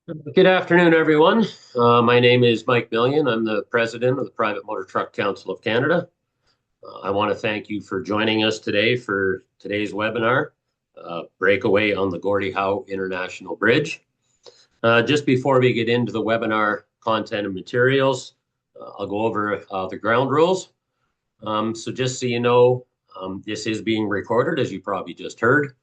Good afternoon, everyone. My name is Mike Millian. I'm the president of the Private Motor Truck Council of Canada. I want to thank you for joining us today for today's webinar, Breakaway on the Gordi Howe International Bridge. Just before we get into the webinar content and materials, I'll go over the ground rules. So just so you know, this is being recorded, as you probably just heard.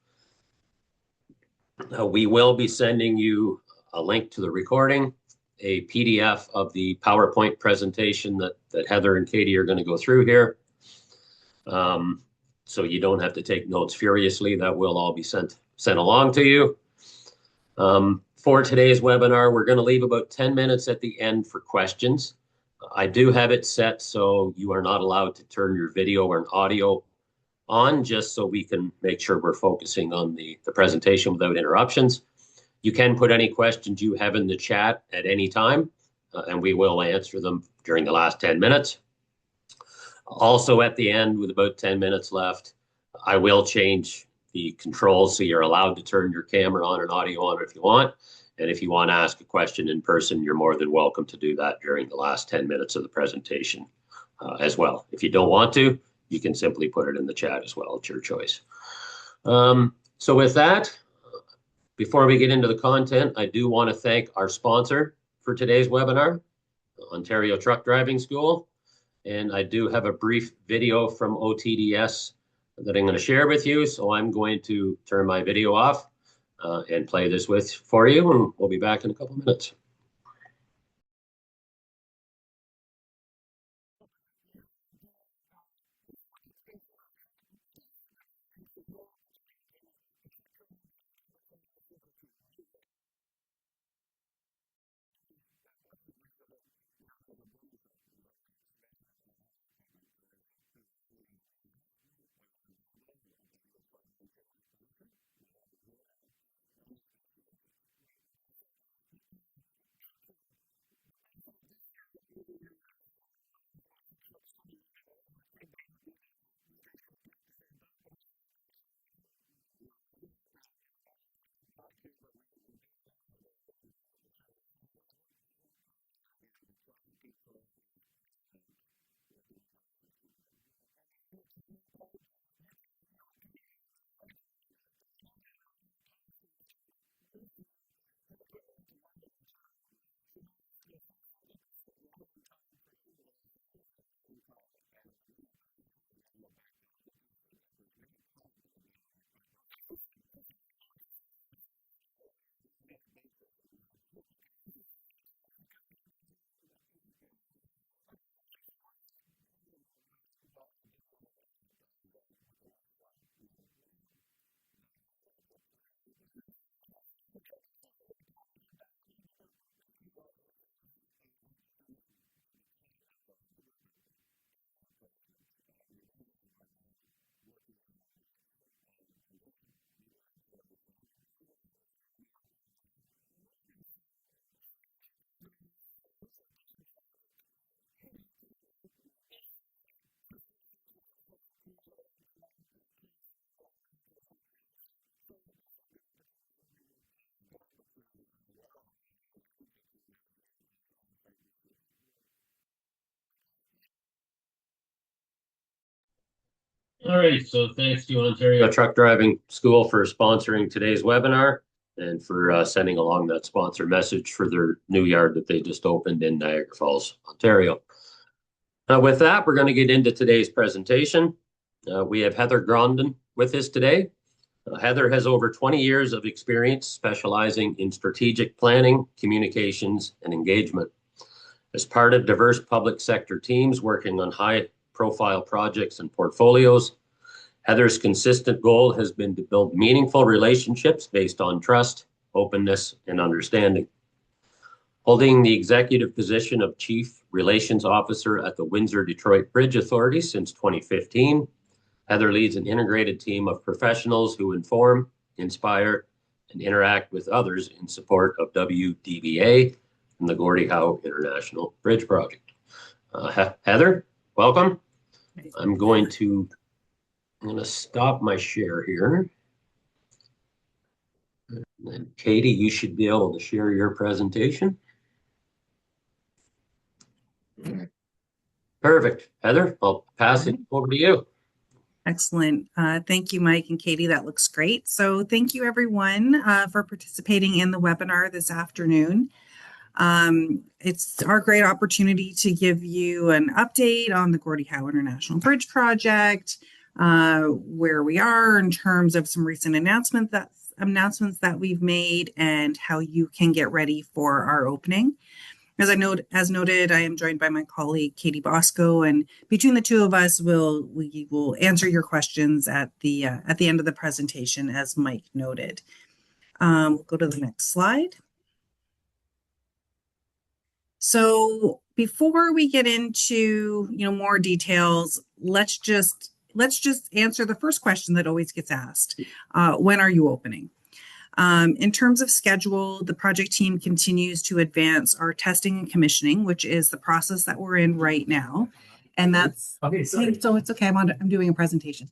We will be sending you a link to the recording, a PDF of the PowerPoint presentation that Heather and Katie are going to go through here. So you don't have to take notes furiously. That will all be sent along to you. For today's webinar, we're going to leave about 10 minutes at the end for questions. I do have it set so you are not allowed to turn your video or audio on, just so we can make sure we're focusing on the presentation without interruptions. You can put any questions you have in the chat at any time, and we will answer them during the last 10 minutes. Also, at the end, with about 10 minutes left, I will change the controls so you're allowed to turn your camera on and audio on if you want. And if you want to ask a question in person, you're more than welcome to do that during the last 10 minutes of the presentation as well. If you don't want to, you can simply put it in the chat as well. It's your choice. So with that, before we get into the content, I do want to thank our sponsor for today's webinar, Ontario Truck Driving School. And I do have a brief video from OTDS that I'm going to share with you. So I'm going to turn my video off and play this for you, and we'll be back in a couple minutes. All right, so thanks to Ontario Truck Driving School for sponsoring today's webinar and for sending along that sponsor message for their new yard that they just opened in Niagara Falls, Ontario. With that, we're going to get into today's presentation. We have Heather Grondin with us today. Heather has over 20 years of experience specializing in strategic planning, communications, and engagement. As part of diverse public sector teams working on high-profile projects and portfolios, Heather's consistent goal has been to build meaningful relationships based on trust, openness, and understanding. Holding the executive position of Chief Relations Officer at the Windsor-Detroit Bridge Authority since 2015, Heather leads an integrated team of professionals who inform, inspire, and interact with others in support of WDBA and the Gordi Howe International Bridge Project. Heather, welcome. I'm going to stop my share here. And Katie, you should be able to share your presentation. Perfect. Heather, I'll pass it over to you. Excellent. Thank you, Mike and Katie. That looks great. So thank you, everyone, for participating in the webinar this afternoon. It's our great opportunity to give you an update on the Gordi Howe International Bridge project, where we are in terms of some recent announcements that we've made and how you can get ready for our opening. As noted, I am joined by my colleague Katie Bosco, and between the two of us, we will answer your questions at the end of the presentation, as Mike noted. We'll go to the next slide. So before we get into more details, let's just answer the first question that always gets asked: when are you opening? In terms of schedule, the project team continues to advance our testing and commissioning, which is the process that we're in right now. And that's okay. So it's okay. I'm doing a presentation.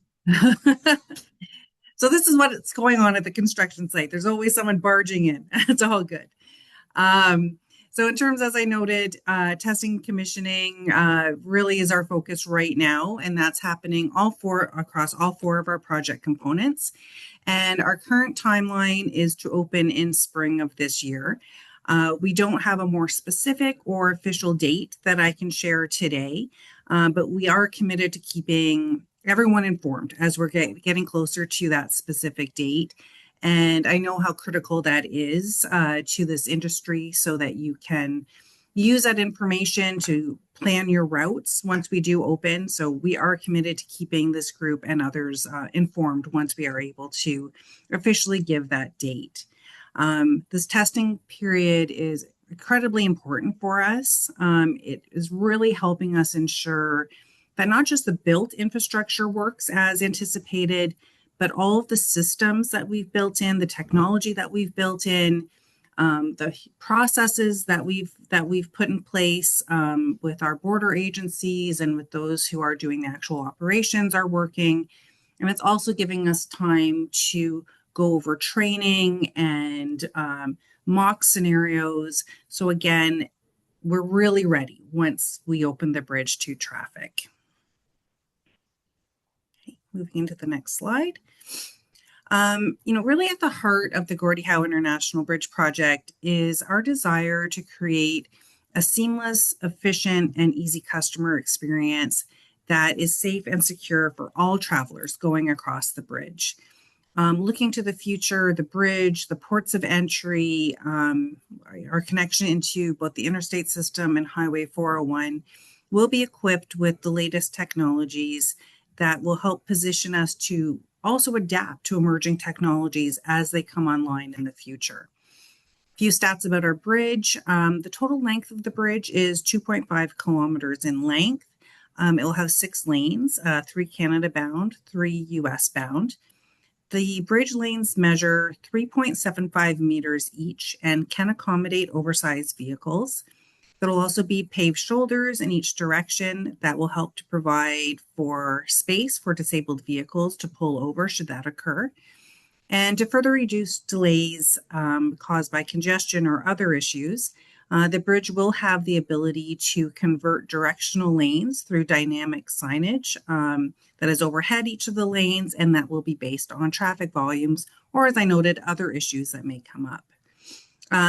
So this is what's going on at the construction site. There's always someone barging in. It's all good. So in terms, as I noted, testing and commissioning really is our focus right now, and that's happening across all four of our project components. And our current timeline is to open in spring of this year. We don't have a more specific or official date that I can share today, but we are committed to keeping everyone informed as we're getting closer to that specific date. And I know how critical that is to this industry, so that you can use that information to plan your routes once we do open. So we are committed to keeping this group and others informed once we are able to officially give that date. This testing period is incredibly important for us. It is really helping us ensure that not just the built infrastructure works as anticipated, but all of the systems that we've built in, the technology that we've built in, the processes that we've put in place with our border agencies and with those who are doing the actual operations are working. And it's also giving us time to go over training and mock scenarios. So again, we're really ready once we open the bridge to traffic. Okay, moving into the next slide. Really at the heart of the Gordi Howe International Bridge project is our desire to create a seamless, efficient, and easy customer experience that is safe and secure for all travelers going across the bridge. Looking to the future, the bridge, the ports of entry, our connection into both the interstate system and Highway 401 will be equipped with the latest technologies that will help position us to also adapt to emerging technologies as they come online in the future. A few stats about our bridge. The total length of the bridge is 2.5 kilometers in length. It will have 6 lanes, 3 Canada bound, 3 US bound. The bridge lanes measure 3.75 meters each and can accommodate oversized vehicles. There will also be paved shoulders in each direction that will help to provide for space for disabled vehicles to pull over should that occur. And to further reduce delays caused by congestion or other issues, the bridge will have the ability to convert directional lanes through dynamic signage that is overhead each of the lanes, and that will be based on traffic volumes or, as I noted, other issues that may come up.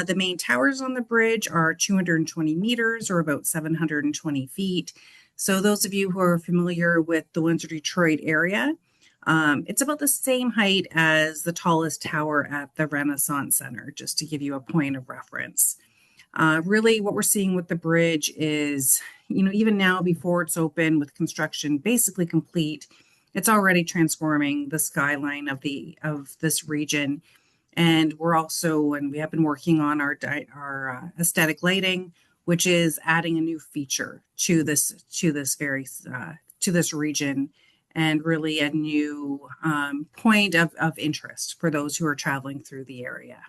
The main towers on the bridge are 220 meters or about 720 feet. So those of you who are familiar with the Windsor-Detroit area, it's about the same height as the tallest tower at the Renaissance Center, just to give you a point of reference. Really what we're seeing with the bridge is, even now before it's open with construction basically complete, it's already transforming the skyline of this region. And we have been working on our aesthetic lighting, which is adding a new feature to this region, and really a new point of interest for those who are traveling through the area.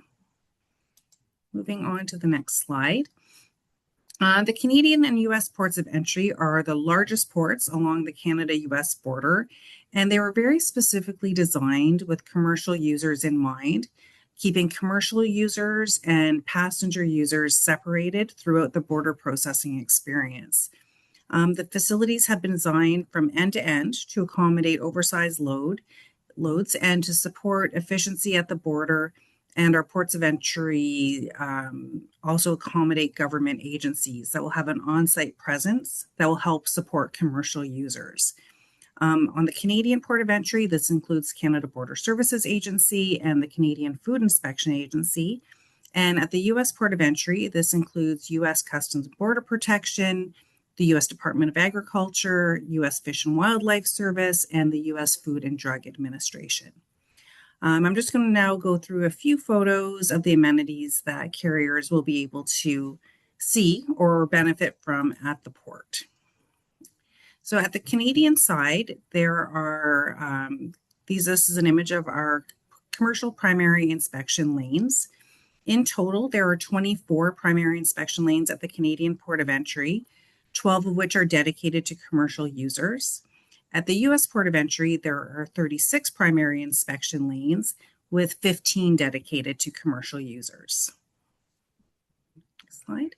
Moving on to the next slide. The Canadian and U.S. ports of entry are the largest ports along the Canada-U.S. border, and they were very specifically designed with commercial users in mind, keeping commercial users and passenger users separated throughout the border processing experience. The facilities have been designed from end to end to accommodate oversized loads and to support efficiency at the border, and our ports of entry also accommodate government agencies that will have an on-site presence that will help support commercial users. On the Canadian port of entry, this includes Canada Border Services Agency and the Canadian Food Inspection Agency. And at the U.S. port of entry, this includes U.S. Customs and Border Protection, the U.S. Department of Agriculture, U.S. Fish and Wildlife Service, and the U.S. Food and Drug Administration. I'm just going to now go through a few photos of the amenities that carriers will be able to see or benefit from at the port. So at the Canadian side, there are, this is an image of our commercial primary inspection lanes. In total, there are 24 primary inspection lanes at the Canadian port of entry, 12 of which are dedicated to commercial users. At the U.S. port of entry, there are 36 primary inspection lanes with 15 dedicated to commercial users. Next slide.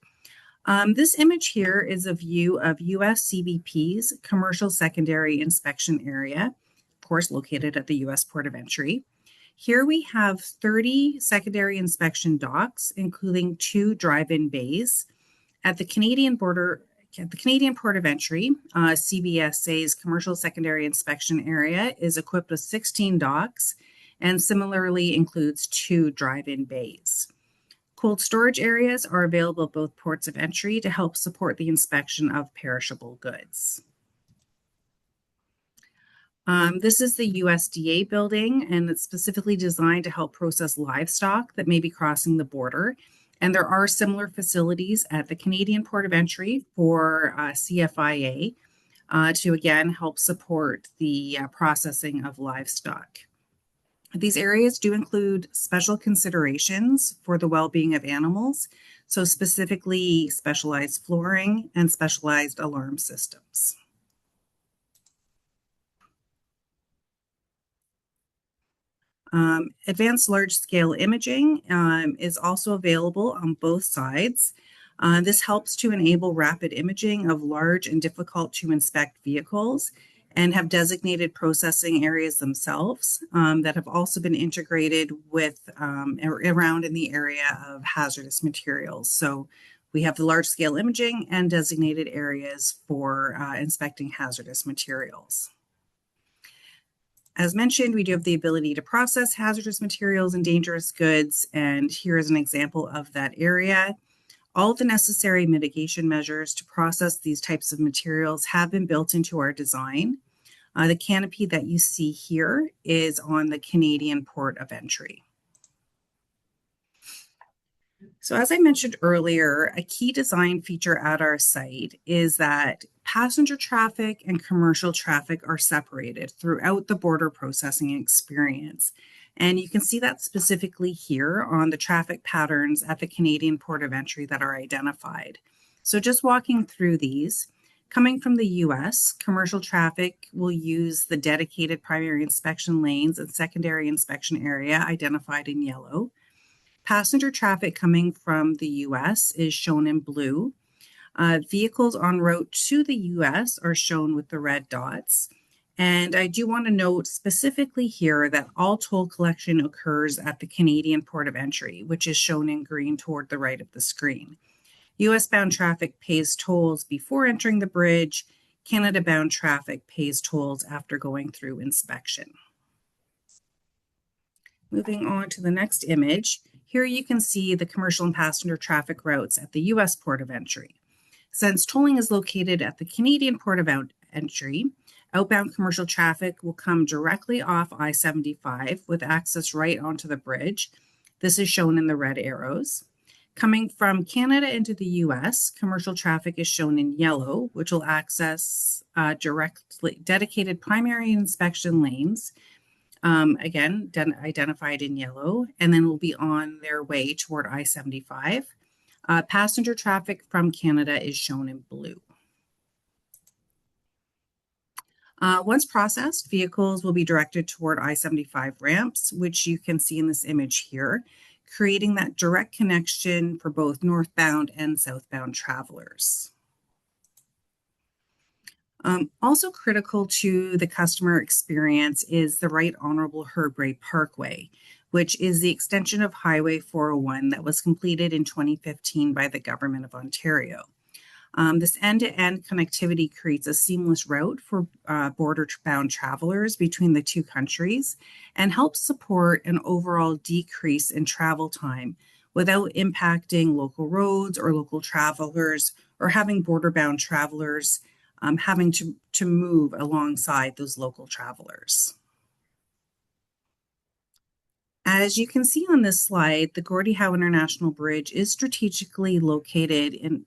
This image here is a view of U.S. CBP's commercial secondary inspection area, of course, located at the U.S. port of entry. Here we have 30 secondary inspection docks, including 2 drive-in bays. At the Canadian port of entry, CBSA's commercial secondary inspection area is equipped with 16 docks and similarly includes 2 drive-in bays. Cold storage areas are available at both ports of entry to help support the inspection of perishable goods. This is the USDA building, and it's specifically designed to help process livestock that may be crossing the border. And there are similar facilities at the Canadian port of entry for CFIA to again help support the processing of livestock. These areas do include special considerations for the well-being of animals, so specifically specialized flooring and specialized alarm systems. Advanced large-scale imaging is also available on both sides. This helps to enable rapid imaging of large and difficult to inspect vehicles and have designated processing areas themselves that have also been integrated with around in the area of hazardous materials. So we have the large-scale imaging and designated areas for inspecting hazardous materials. As mentioned, we do have the ability to process hazardous materials and dangerous goods, and here is an example of that area. All the necessary mitigation measures to process these types of materials have been built into our design. The canopy that you see here is on the Canadian port of entry. So as I mentioned earlier, a key design feature at our site is that passenger traffic and commercial traffic are separated throughout the border processing experience. And you can see that specifically here on the traffic patterns at the Canadian port of entry that are identified. So just walking through these, coming from the US, commercial traffic will use the dedicated primary inspection lanes and secondary inspection area identified in yellow. Passenger traffic coming from the US is shown in blue. Vehicles en route to the US are shown with the red dots. And I do want to note specifically here that all toll collection occurs at the Canadian port of entry, which is shown in green toward the right of the screen. US-bound traffic pays tolls before entering the bridge. Canada-bound traffic pays tolls after going through inspection. Moving on to the next image, here you can see the commercial and passenger traffic routes at the US port of entry. Since tolling is located at the Canadian port of entry, outbound commercial traffic will come directly off I-75 with access right onto the bridge. This is shown in the red arrows. Coming from Canada into the US, commercial traffic is shown in yellow, which will access dedicated primary inspection lanes, again, identified in yellow, and then will be on their way toward I-75. Passenger traffic from Canada is shown in blue. Once processed, vehicles will be directed toward I-75 ramps, which you can see in this image here, creating that direct connection for both northbound and southbound travelers. Also critical to the customer experience is the Right Honorable Herb Gray Parkway, which is the extension of Highway 401 that was completed in 2015 by the Government of Ontario. This end-to-end connectivity creates a seamless route for border-bound travelers between the two countries and helps support an overall decrease in travel time without impacting local roads or local travelers or having border-bound travelers having to move alongside those local travelers. As you can see on this slide, the Gordie Howe International Bridge is strategically located in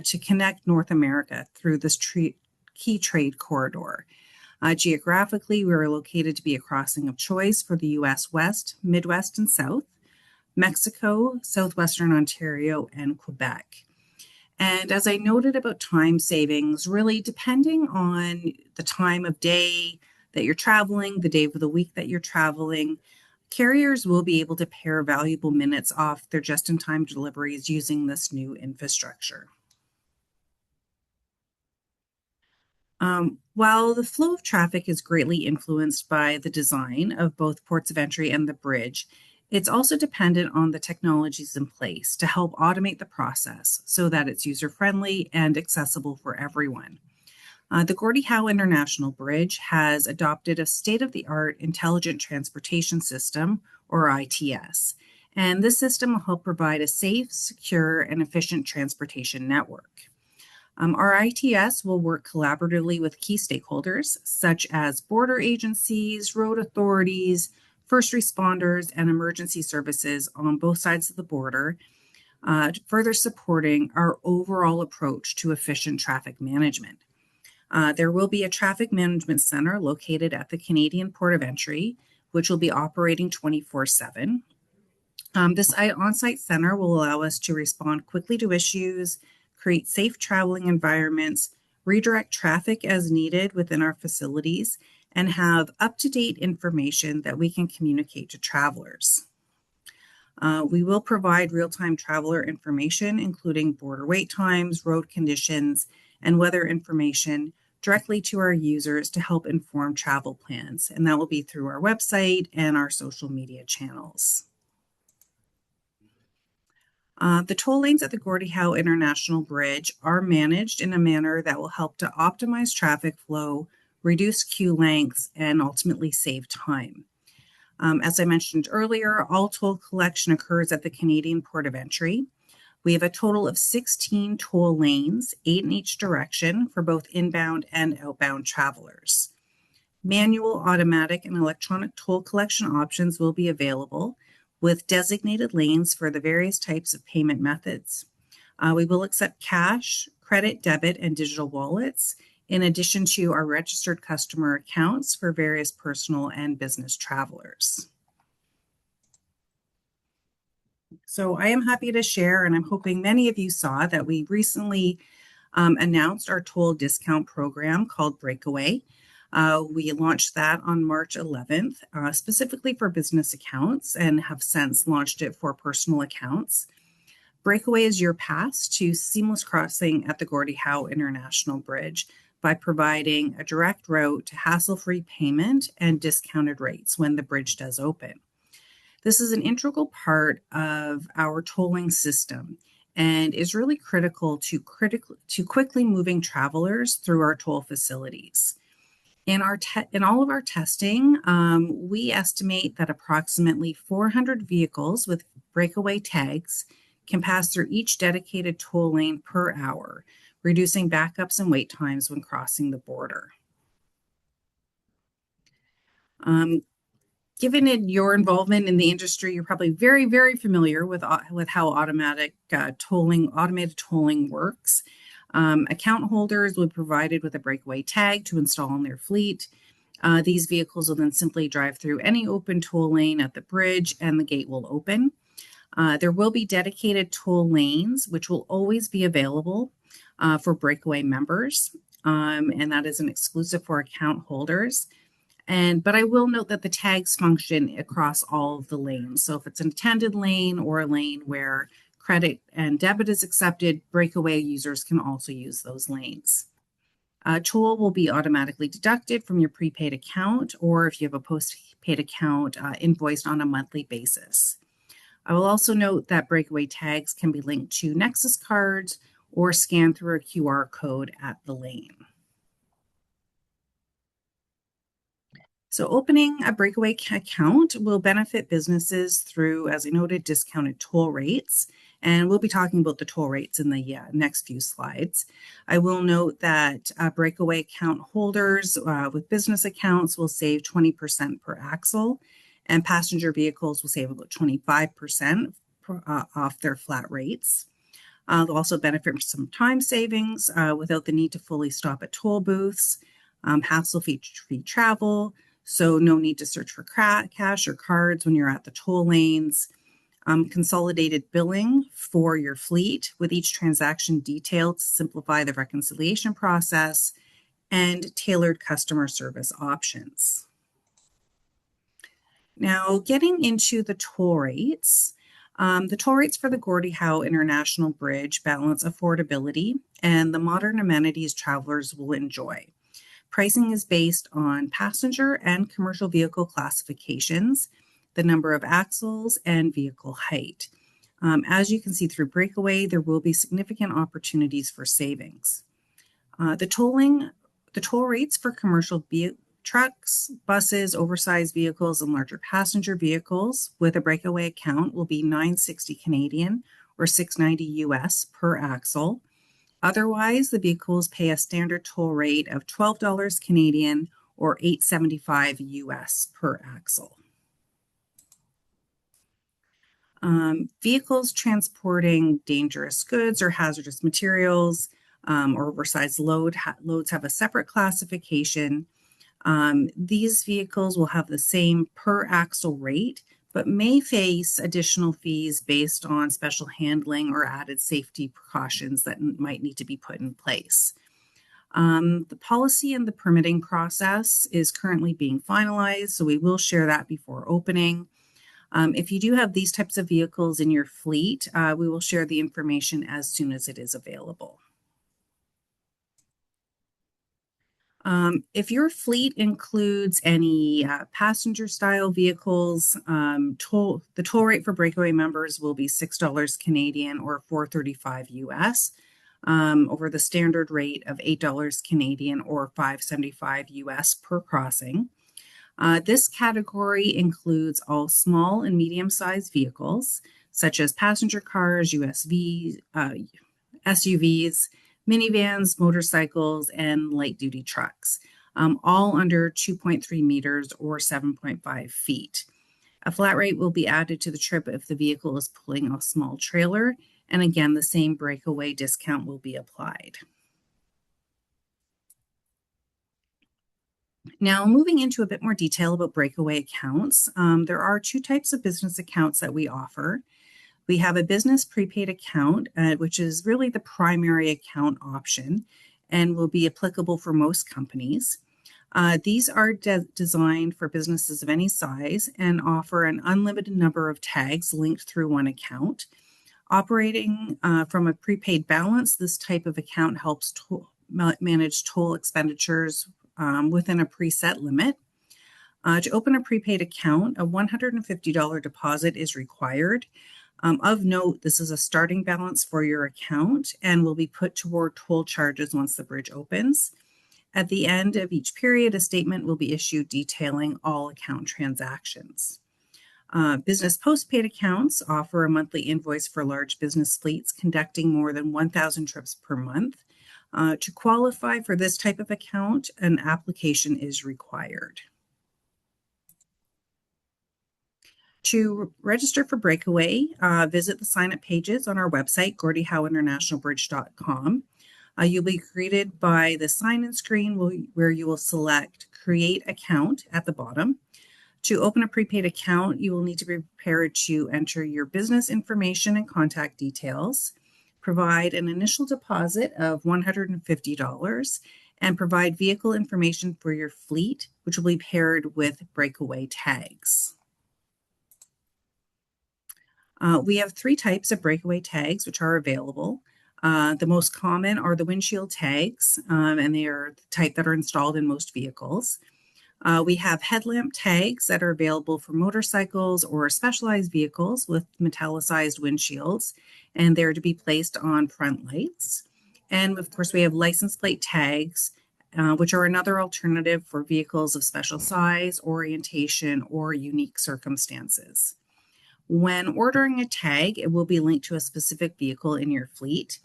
to connect North America through this key trade corridor. Geographically, we are located to be a crossing of choice for the U.S. West, Midwest, and South, Mexico, Southwestern Ontario, and Quebec. And as I noted about time savings, really depending on the time of day that you're traveling, the day of the week that you're traveling, carriers will be able to pare valuable minutes off their just-in-time deliveries using this new infrastructure. While the flow of traffic is greatly influenced by the design of both ports of entry and the bridge, it's also dependent on the technologies in place to help automate the process so that it's user-friendly and accessible for everyone. The Gordie Howe International Bridge has adopted a state-of-the-art intelligent transportation system, or ITS, and this system will help provide a safe, secure, and efficient transportation network. Our ITS will work collaboratively with key stakeholders, such as border agencies, road authorities, first responders, and emergency services on both sides of the border, further supporting our overall approach to efficient traffic management. There will be a traffic management center located at the Canadian Port of Entry, which will be operating 24/7. This on-site center will allow us to respond quickly to issues, create safe traveling environments, redirect traffic as needed within our facilities, and have up-to-date information that we can communicate to travelers. We will provide real-time traveler information, including border wait times, road conditions, and weather information directly to our users to help inform travel plans. And that will be through our website and our social media channels. The toll lanes at the Gordie Howe International Bridge are managed in a manner that will help to optimize traffic flow, reduce queue lengths, and ultimately save time. As I mentioned earlier, all toll collection occurs at the Canadian Port of Entry. We have a total of 16 toll lanes, 8 in each direction for both inbound and outbound travelers. Manual, automatic, and electronic toll collection options will be available with designated lanes for the various types of payment methods. We will accept cash, credit, debit, and digital wallets, in addition to our registered customer accounts for various personal and business travelers. So I am happy to share, and I'm hoping many of you saw that we recently announced our toll discount program called Breakaway. We launched that on March 11th, specifically for business accounts, and have since launched it for personal accounts. Breakaway is your pass to seamless crossing at the Gordie Howe International Bridge by providing a direct route to hassle-free payment and discounted rates when the bridge does open. This is an integral part of our tolling system and is really critical to quickly moving travelers through our toll facilities. In all of our testing, we estimate that approximately 400 vehicles with Breakaway tags can pass through each dedicated toll lane per hour, reducing backups and wait times when crossing the border. Given your involvement in the industry, you're probably very, very familiar with how automated tolling works. Account holders will be provided with a Breakaway tag to install on their fleet. These vehicles will then simply drive through any open toll lane at the bridge and the gate will open. There will be dedicated toll lanes, which will always be available for Breakaway members. and that is an exclusive for account holders. But I will note that the tags function across all of the lanes. So if it's an attended lane or a lane where credit and debit is accepted, Breakaway users can also use those lanes. Toll will be automatically deducted from your prepaid account, or if you have a postpaid account, invoiced on a monthly basis. I will also note that Breakaway tags can be linked to Nexus cards or scanned through a QR code at the lane. So opening a Breakaway account will benefit businesses through, as I noted, discounted toll rates. And we'll be talking about the toll rates in the next few slides. I will note that Breakaway account holders with business accounts will save 20% per axle, and passenger vehicles will save about 25% off their flat rates. They'll also benefit from some time savings without the need to fully stop at toll booths, hassle-free travel, so no need to search for cash or cards when you're at the toll lanes. Consolidated billing for your fleet with each transaction detailed to simplify the reconciliation process, and tailored customer service options. Now, getting into the toll rates. The toll rates for the Gordi Howe International Bridge balance affordability and the modern amenities travelers will enjoy. Pricing is based on passenger and commercial vehicle classifications, the number of axles, and vehicle height. As you can see through Breakaway, there will be significant opportunities for savings. The toll rates for commercial trucks, buses, oversized vehicles, and larger passenger vehicles with a Breakaway account will be $9.60 Canadian or $6.90 US per axle. Otherwise, the vehicles pay a standard toll rate of $12 Canadian or $8.75 US per axle. Vehicles transporting dangerous goods or hazardous materials or oversized loads have a separate classification. These vehicles will have the same per axle rate, but may face additional fees based on special handling or added safety precautions that might need to be put in place. The policy and the permitting process is currently being finalized, so we will share that before opening. If you do have these types of vehicles in your fleet, we will share the information as soon as it is available. If your fleet includes any passenger-style vehicles, the toll rate for Breakaway members will be $6 Canadian or $4.35 US over the standard rate of $8 Canadian or $5.75 US per crossing. This category includes all small and medium-sized vehicles, such as passenger cars, SUVs, minivans, motorcycles, and light-duty trucks, all under 2.3 meters or 7.5 feet. A flat rate will be added to the trip if the vehicle is pulling a small trailer, and again, the same Breakaway discount will be applied. Now, moving into a bit more detail about Breakaway accounts, there are two types of business accounts that we offer. We have a business prepaid account, which is really the primary account option and will be applicable for most companies. These are designed for businesses of any size and offer an unlimited number of tags linked through one account. Operating from a prepaid balance, this type of account helps manage toll expenditures within a preset limit. To open a prepaid account, a $150 deposit is required. Of note, this is a starting balance for your account and will be put toward toll charges once the bridge opens. At the end of each period, a statement will be issued detailing all account transactions. Business postpaid accounts offer a monthly invoice for large business fleets conducting more than 1,000 trips per month. To qualify for this type of account, an application is required. To register for Breakaway, visit the sign-up pages on our website, GordiHoweInternationalBridge.com. You'll be greeted by the sign-in screen where you will select Create Account at the bottom. To open a prepaid account, you will need to be prepared to enter your business information and contact details, provide an initial deposit of $150, and provide vehicle information for your fleet, which will be paired with Breakaway tags. We have 3 types of Breakaway tags which are available. The most common are the windshield tags, and they are the type that are installed in most vehicles. We have headlamp tags that are available for motorcycles or specialized vehicles with metallicized windshields, and they're to be placed on front lights. And of course, we have license plate tags, which are another alternative for vehicles of special size, orientation, or unique circumstances. When ordering a tag, it will be linked to a specific vehicle in your fleet.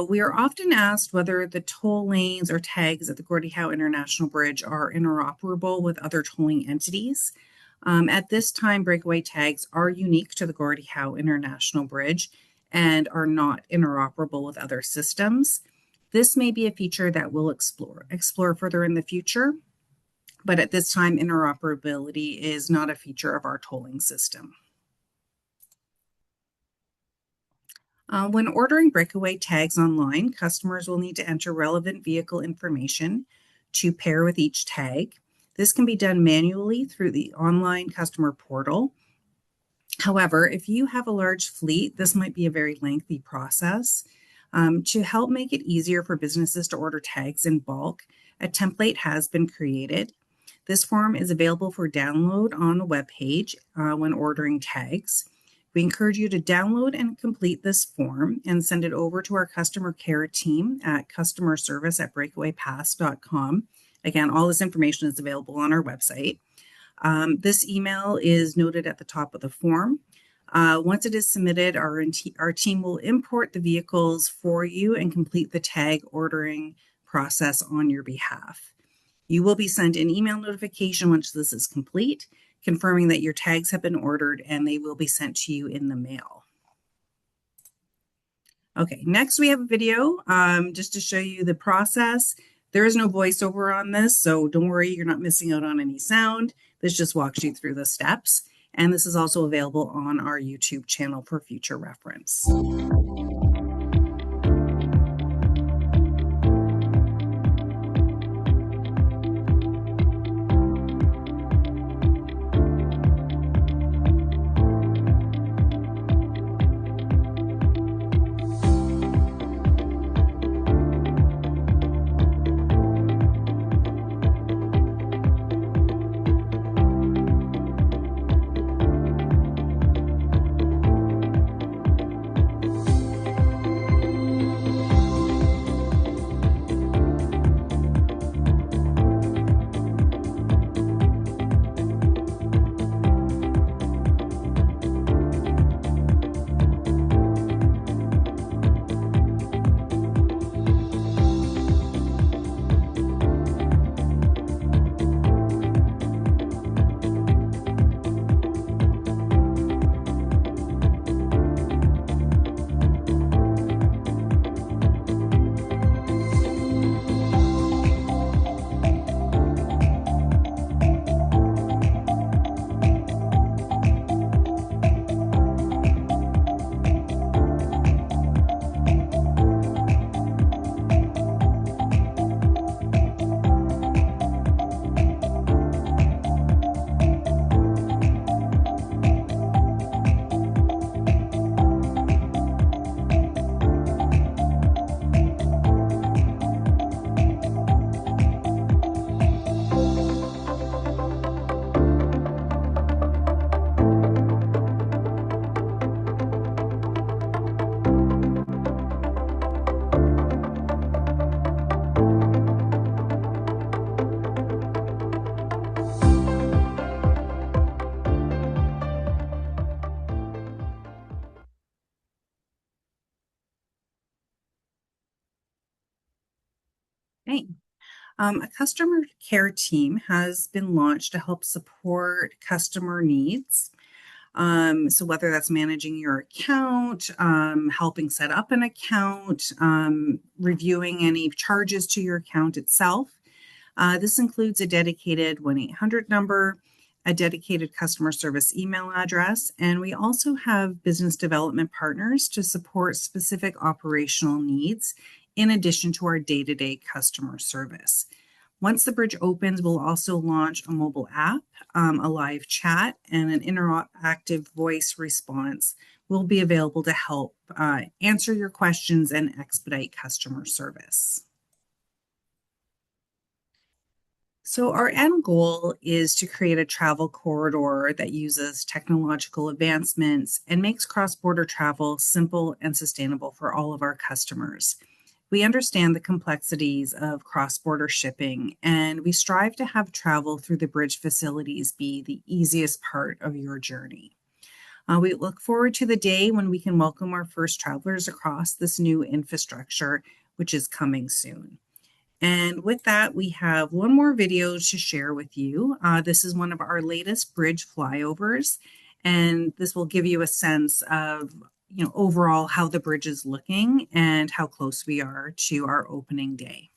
We are often asked whether the toll lanes or tags at the Gordi Howe International Bridge are interoperable with other tolling entities. At this time, Breakaway tags are unique to the Gordi Howe International Bridge and are not interoperable with other systems. This may be a feature that we'll explore further in the future, but at this time, interoperability is not a feature of our tolling system. When ordering Breakaway tags online, customers will need to enter relevant vehicle information to pair with each tag. This can be done manually through the online customer portal. However, if you have a large fleet, this might be a very lengthy process. To help make it easier for businesses to order tags in bulk, a template has been created. This form is available for download on the webpage when ordering tags. We encourage you to download and complete this form and send it over to our customer care team at customerservice@breakawaypass.com. Again, all this information is available on our website. This email is noted at the top of the form. Once it is submitted, our team will import the vehicles for you and complete the tag ordering process on your behalf. You will be sent an email notification once this is complete, confirming that your tags have been ordered, and they will be sent to you in the mail. Okay, next we have a video just to show you the process. There is no voiceover on this, so don't worry, you're not missing out on any sound. This just walks you through the steps, and this is also available on our YouTube channel for future reference. Okay. A customer care team has been launched to help support customer needs. So whether that's managing your account, helping set up an account, reviewing any charges to your account itself. This includes a dedicated 1-800 number, a dedicated customer service email address, and we also have business development partners to support specific operational needs in addition to our day-to-day customer service. Once the bridge opens, we'll also launch a mobile app, a live chat, and an interactive voice response will be available to help answer your questions and expedite customer service. So our end goal is to create a travel corridor that uses technological advancements and makes cross-border travel simple and sustainable for all of our customers. We understand the complexities of cross-border shipping, and we strive to have travel through the bridge facilities be the easiest part of your journey. We look forward to the day when we can welcome our first travelers across this new infrastructure, which is coming soon. And with that, we have one more video to share with you. This is one of our latest bridge flyovers, and this will give you a sense of overall how the bridge is looking and how close we are to our opening day.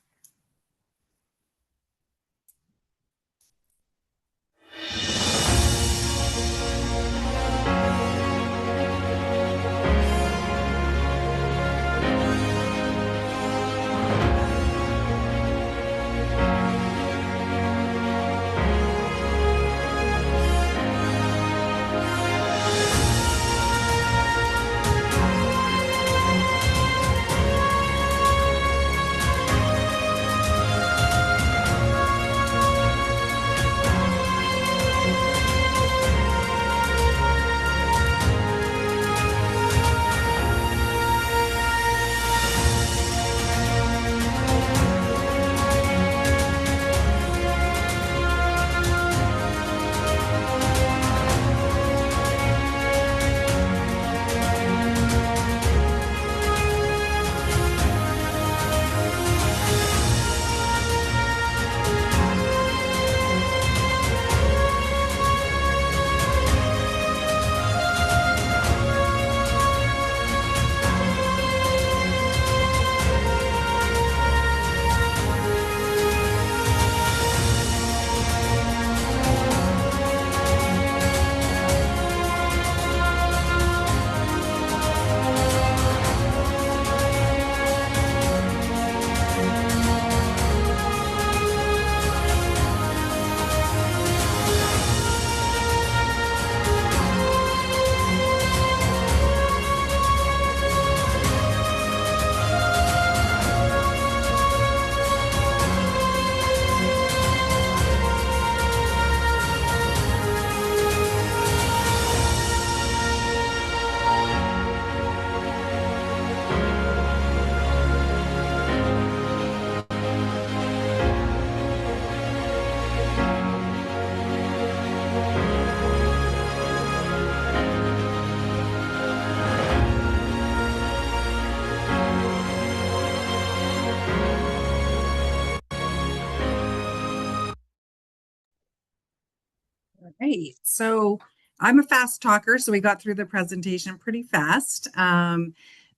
Right. So I'm a fast talker, so we got through the presentation pretty fast.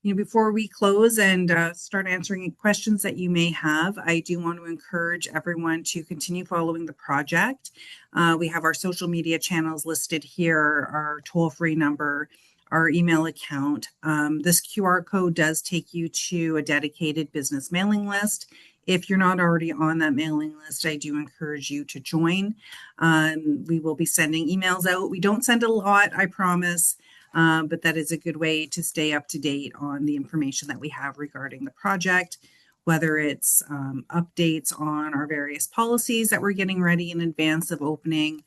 Before we close and start answering questions that you may have, I do want to encourage everyone to continue following the project. We have our social media channels listed here, our toll-free number, our email account. This QR code does take you to a dedicated business mailing list. If you're not already on that mailing list, I do encourage you to join. We will be sending emails out. We don't send a lot, I promise, but that is a good way to stay up to date on the information that we have regarding the project, whether it's updates on our various policies that we're getting ready in advance of opening,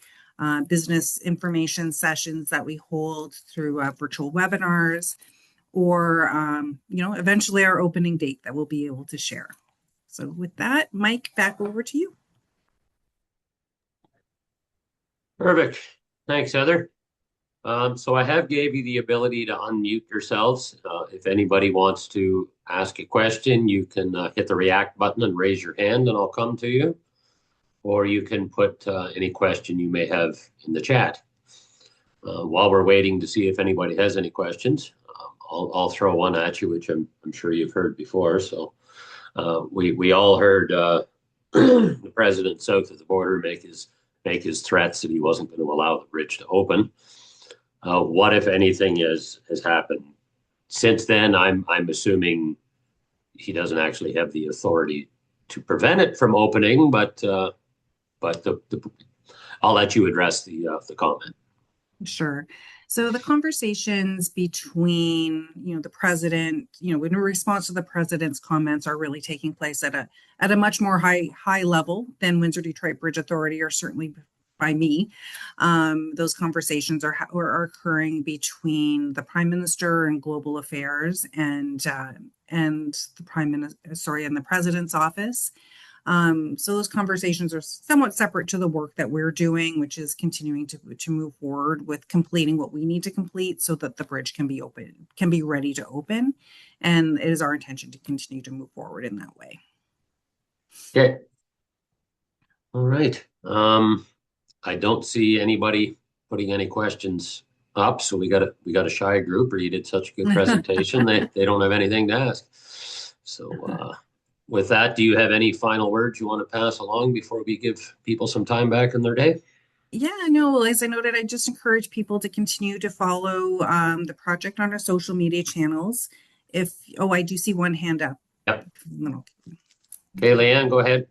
business information sessions that we hold through virtual webinars, or eventually our opening date that we'll be able to share. So with that, Mike, back over to you. Perfect. Thanks, Heather. So I have gave you the ability to unmute yourselves. If anybody wants to ask a question, you can hit the react button and raise your hand and I'll come to you. Or you can put any question you may have in the chat. While we're waiting to see if anybody has any questions, I'll throw one at you, which I'm sure you've heard before. So we all heard the president south of the border make his threats that he wasn't going to allow the bridge to open. What, if anything, has happened since then? I'm assuming he doesn't actually have the authority to prevent it from opening, but I'll let you address the comment. Sure. So the conversations between, the president, in response to the president's comments are really taking place at a much more high level than Windsor Detroit Bridge Authority, or certainly by me. Those conversations are occurring between the Prime Minister and Global Affairs and the and the President's office. So those conversations are somewhat separate to the work that we're doing, which is continuing to move forward with completing what we need to complete so that the bridge can be ready to open. And it is our intention to continue to move forward in that way. Okay. All right. I don't see anybody putting any questions up, so we got a shy group, or you did such a good presentation. they don't have anything to ask. So with that, do you have any final words you want to pass along before we give people some time back in their day? Yeah, no, as I noted, I just encourage people to continue to follow the project on our social media channels. I do see one hand up. Yep. Okay, Leanne, go ahead.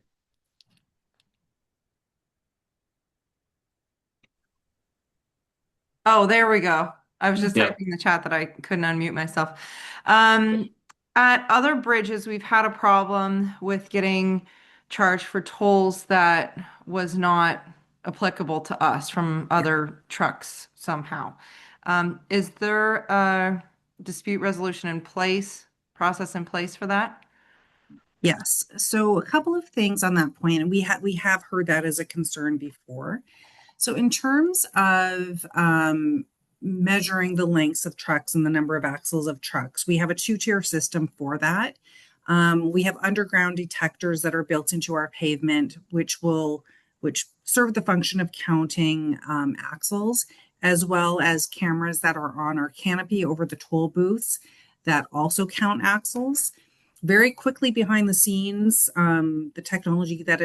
Oh, there we go. I was just typing in the chat that I couldn't unmute myself. At other bridges, we've had a problem with getting charged for tolls that was not applicable to us from other trucks somehow. Is there a dispute resolution process in place for that? Yes. So a couple of things on that point, and we have heard that as a concern before. So in terms of measuring the lengths of trucks and the number of axles of trucks, we have a two-tier system for that. We have underground detectors that are built into our pavement, which serve the function of counting axles, as well as cameras that are on our canopy over the toll booths that also count axles. Very quickly behind the scenes, the technology that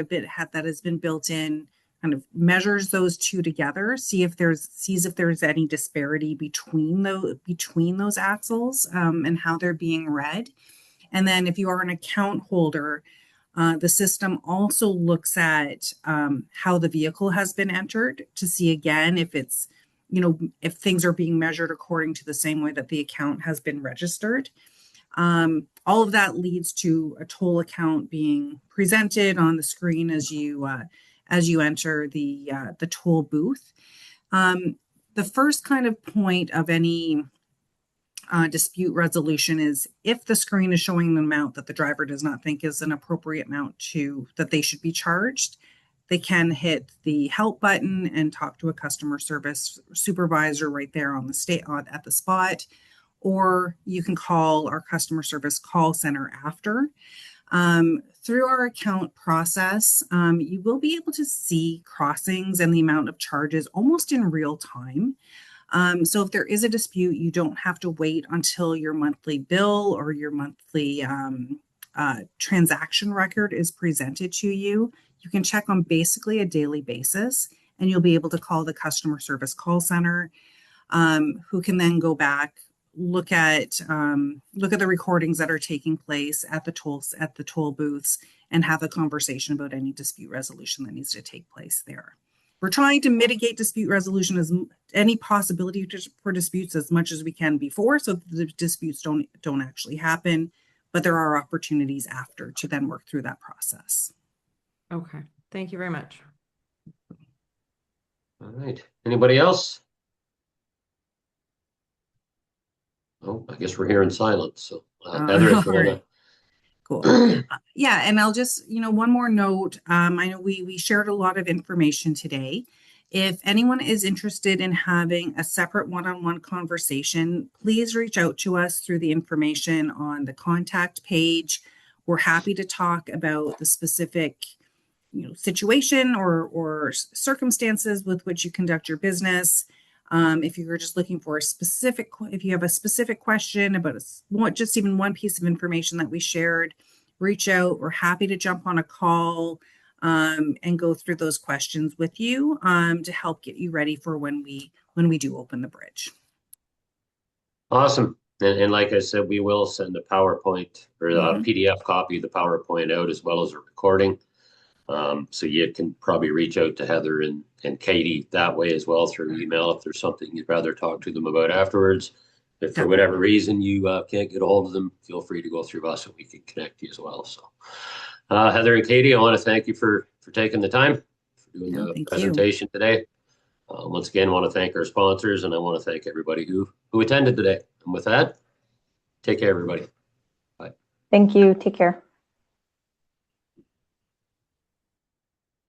has been built in kind of measures those two together, sees if there's any disparity between those axles and how they're being read. And then if you are an account holder, the system also looks at how the vehicle has been entered to see again if it's, if things are being measured according to the same way that the account has been registered. All of that leads to a toll account being presented on the screen as you enter the toll booth. The first kind of point of any dispute resolution is if the screen is showing an amount that the driver does not think is an appropriate amount that they should be charged, they can hit the help button and talk to a customer service supervisor right there at the spot, or you can call our customer service call center after. Through our account process, you will be able to see crossings and the amount of charges almost in real time. So if there is a dispute, you don't have to wait until your monthly bill or your monthly transaction record is presented to you. You can check on basically a daily basis, and you'll be able to call the customer service call center, who can then go back, look at the recordings that are taking place at the toll booths, and have a conversation about any dispute resolution that needs to take place there. We're trying to mitigate dispute resolution as any possibility for disputes as much as we can before, so the disputes don't actually happen, but there are opportunities after to then work through that process. Okay, thank you very much. All right. Anybody else? Oh, I guess we're here in silence. So, Heather, if you want to. Cool. Yeah, and I'll just, one more note. I know we shared a lot of information today. If anyone is interested in having a separate one-on-one conversation, please reach out to us through the information on the contact page. We're happy to talk about the specific, situation or circumstances with which you conduct your business. If you're just looking for if you have a specific question about just even one piece of information that we shared, reach out. We're happy to jump on a call and go through those questions with you to help get you ready for when we do open the bridge. Awesome. And like I said, we will send a PowerPoint or a PDF copy of the PowerPoint out as well as a recording. So you can probably reach out to Heather and Katie that way as well through email if there's something you'd rather talk to them about afterwards. If for whatever reason you can't get a hold of them, feel free to go through us and we can connect you as well. So Heather and Katie, I want to thank you for taking the time for doing the presentation today. Once again, I want to thank our sponsors and I want to thank everybody who attended today. And with that, take care, everybody. Bye. Thank you. Take care.